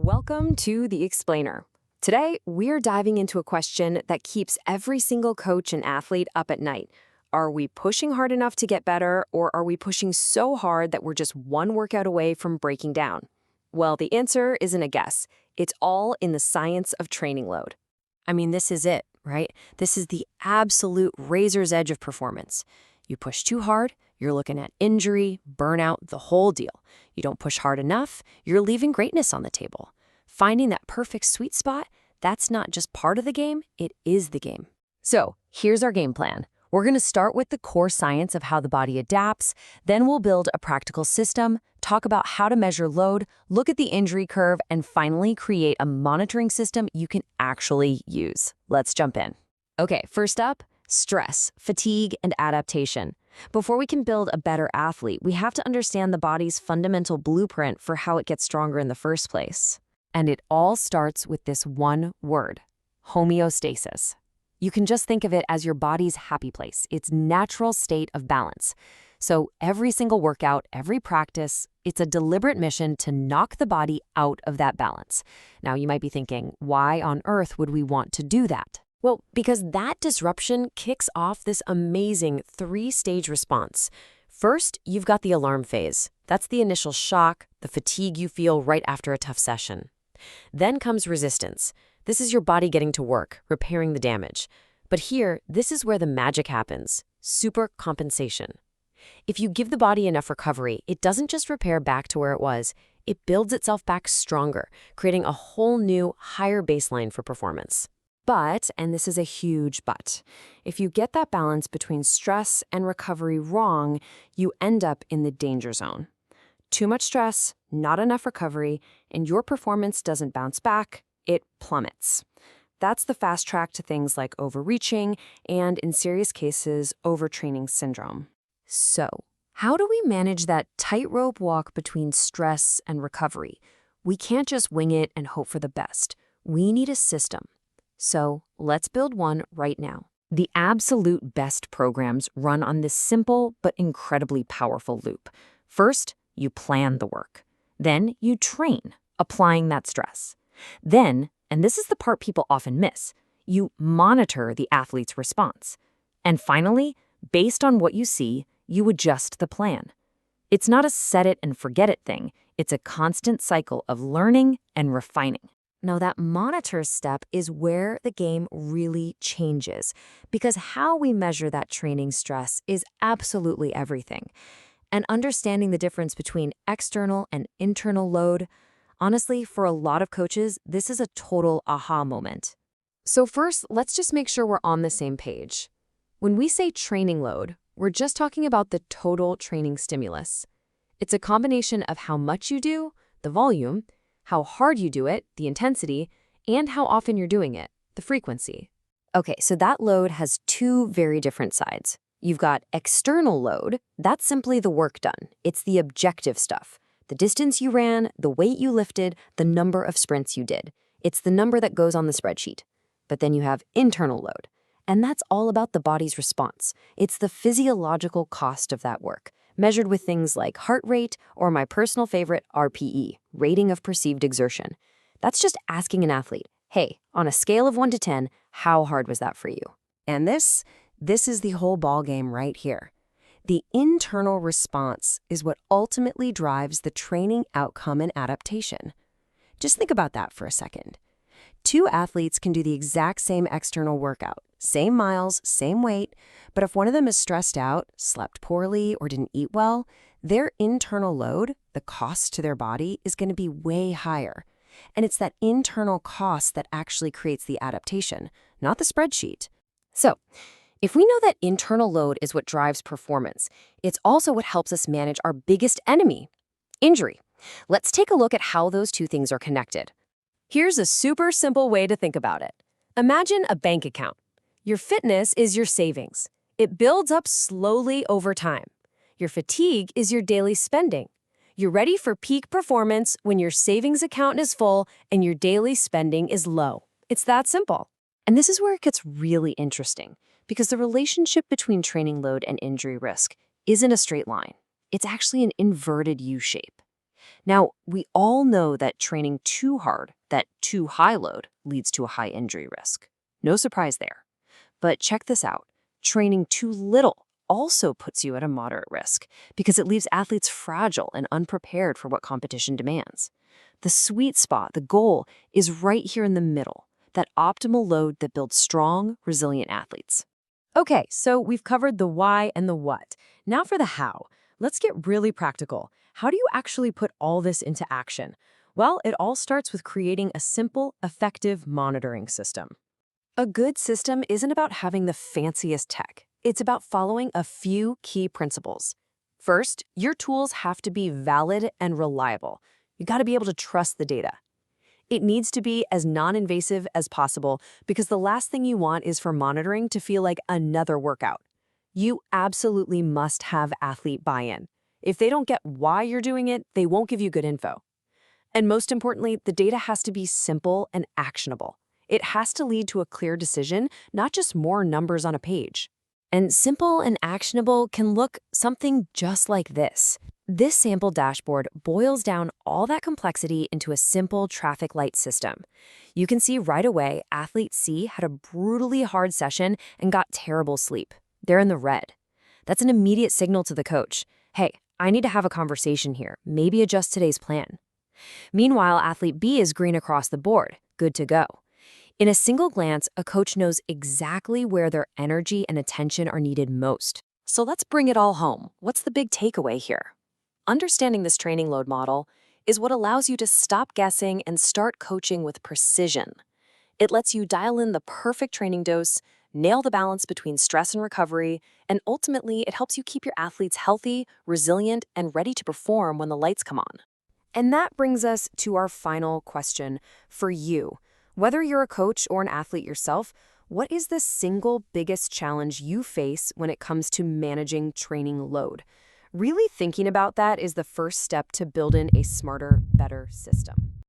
Welcome to The Explainer. Today, we're diving into a question that keeps every single coach and athlete up at night. Are we pushing hard enough to get better, or are we pushing so hard that we're just one workout away from breaking down? Well, the answer isn't a guess. It's all in the science of training load. I mean, this is it, right? This is the absolute razor's edge of performance. You push too hard, you're looking at injury, burnout, the whole deal. You don't push hard enough, you're leaving greatness on the table. Finding that perfect sweet spot, that's not just part of the game, it is the game. So, here's our game plan. We're going to start with the core science of how the body adapts, then we'll build a practical system, talk about how to measure load, look at the injury curve, and finally create a monitoring system you can actually use. Let's jump in. Okay, first up, stress, fatigue, and adaptation. Before we can build a better athlete, we have to understand the body's fundamental blueprint for how it gets stronger in the first place. And it all starts with this one word, homeostasis. You can just think of it as your body's happy place, its natural state of balance. So every single workout, every practice, it's a deliberate mission to knock the body out of that balance. Now, you might be thinking, why on earth would we want to do that? Well, because that disruption kicks off this amazing three-stage response. First, you've got the alarm phase. That's the initial shock, the fatigue you feel right after a tough session. Then comes resistance. This is your body getting to work, repairing the damage. But here, this is where the magic happens, super compensation. If you give the body enough recovery, it doesn't just repair back to where it was, it builds itself back stronger, creating a whole new, higher baseline for performance. But, and this is a huge but, if you get that balance between stress and recovery wrong, you end up in the danger zone. Too much stress, not enough recovery, and your performance doesn't bounce back, it plummets. That's the fast track to things like overreaching and, in serious cases, overtraining syndrome. So, how do we manage that tightrope walk between stress and recovery? We can't just wing it and hope for the best. We need a system. So, let's build one right now. The absolute best programs run on this simple but incredibly powerful loop. First, you plan the work. Then you train, applying that stress. Then, and this is the part people often miss, you monitor the athlete's response. And finally, based on what you see, you adjust the plan. It's not a set it and forget it thing. It's a constant cycle of learning and refining. Now, that monitor step is where the game really changes, because how we measure that training stress is absolutely everything. And understanding the difference between external and internal load, honestly, for a lot of coaches, this is a total aha moment. So first, let's just make sure we're on the same page. When we say training load, we're just talking about the total training stimulus. It's a combination of how much you do, the volume, how hard you do it, the intensity, and how often you're doing it, the frequency. Okay, so that load has two very different sides. You've got external load. That's simply the work done. It's the objective stuff. The distance you ran, the weight you lifted, the number of sprints you did. It's the number that goes on the spreadsheet. But then you have internal load. And that's all about the body's response. It's the physiological cost of that work, measured with things like heart rate or my personal favorite, RPE, rating of perceived exertion. That's just asking an athlete, hey, on a scale of 1 to 10, how hard was that for you? And this is the whole ballgame right here. The internal response is what ultimately drives the training outcome and adaptation. Just think about that for a second. Two athletes can do the exact same external workout, same miles, same weight, but if one of them is stressed out, slept poorly, or didn't eat well, their internal load, the cost to their body, is going to be way higher. And it's that internal cost that actually creates the adaptation, not the spreadsheet. So, if we know that internal load is what drives performance, it's also what helps us manage our biggest enemy, injury. Let's take a look at how those two things are connected. Here's a super simple way to think about it. Imagine a bank account. Your fitness is your savings. It builds up slowly over time. Your fatigue is your daily spending. You're ready for peak performance when your savings account is full and your daily spending is low. It's that simple. And this is where it gets really interesting, because the relationship between training load and injury risk isn't a straight line. It's actually an inverted U shape. Now, we all know that training too hard, that too high load, leads to a high injury risk. No surprise there. But check this out. Training too little also puts you at a moderate risk because it leaves athletes fragile and unprepared for what competition demands. The sweet spot, the goal, is right here in the middle, that optimal load that builds strong, resilient athletes. Okay, so we've covered the why and the what. Now for the how. Let's get really practical. How do you actually put all this into action? Well, it all starts with creating a simple, effective monitoring system. A good system isn't about having the fanciest tech. It's about following a few key principles. First, your tools have to be valid and reliable. You got to be able to trust the data. It needs to be as non-invasive as possible because the last thing you want is for monitoring to feel like another workout. You absolutely must have athlete buy-in. If they don't get why you're doing it, they won't give you good info. And most importantly, the data has to be simple and actionable. It has to lead to a clear decision, not just more numbers on a page. And simple and actionable can look something just like this. This sample dashboard boils down all that complexity into a simple traffic light system. You can see right away athlete C had a brutally hard session and got terrible sleep. They're in the red. That's an immediate signal to the coach. Hey, I need to have a conversation here. Maybe adjust today's plan. Meanwhile, athlete B is green across the board. Good to go. In a single glance, a coach knows exactly where their energy and attention are needed most. So let's bring it all home. What's the big takeaway here? Understanding this training load model is what allows you to stop guessing and start coaching with precision. It lets you dial in the perfect training dose, nail the balance between stress and recovery, and ultimately it helps you keep your athletes healthy, resilient, and ready to perform when the lights come on. And that brings us to our final question for you. Whether you're a coach or an athlete yourself, what is the single biggest challenge you face when it comes to managing training load? Really thinking about that is the first step to building a smarter, better system.